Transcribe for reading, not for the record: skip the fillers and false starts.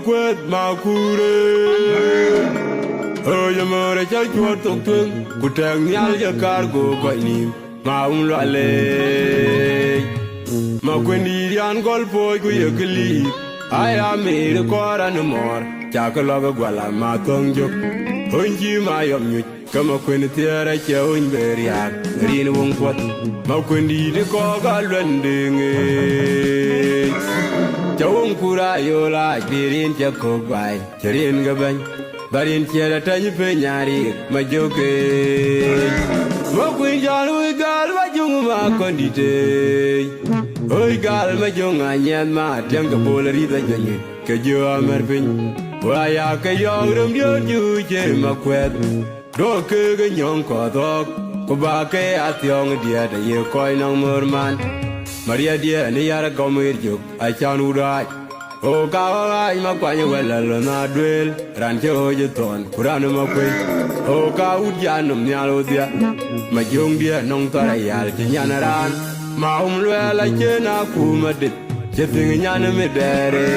quét mà khu rê mà ra chơi chuột tộc thương của trang nhal cho cargo gọi niệm mà loại lệ mà quên đi ăn gol phôi của yêu kili ai am mê được qua ra no more cha cái lo cái quả là mà tung chụp hơn chi mà yom nhụt cái mà quên tiền ra chơi hơn về riak riêng vung quật mà quên đi được qua cái luận đường cháu cura yêu lại riêng cho cô gái riêng cái bên barin chia ta như phê nhà đi mà vô kê mà quên cho nuôi gal mà chung mà con đi chơi ôi gal mà chung anh em mà chẳng có bồ là đi tới nhà cái giờ mà phình và ya cái giờ đâm nhớ như chơi mà quẹt đó cái nhon có đó có ba cái ationg dia để yêu coi nong mơ man Maria dia ni yara gomer juk ai chan urai o ka ai ma kwa ni wala na duel ran che o je ton kuran ma kwe o ka u ya num nya lo dia ma jong dia nong ta ra ya che nya na ran ma lwe la che na ku ma dit che ting nya na me dere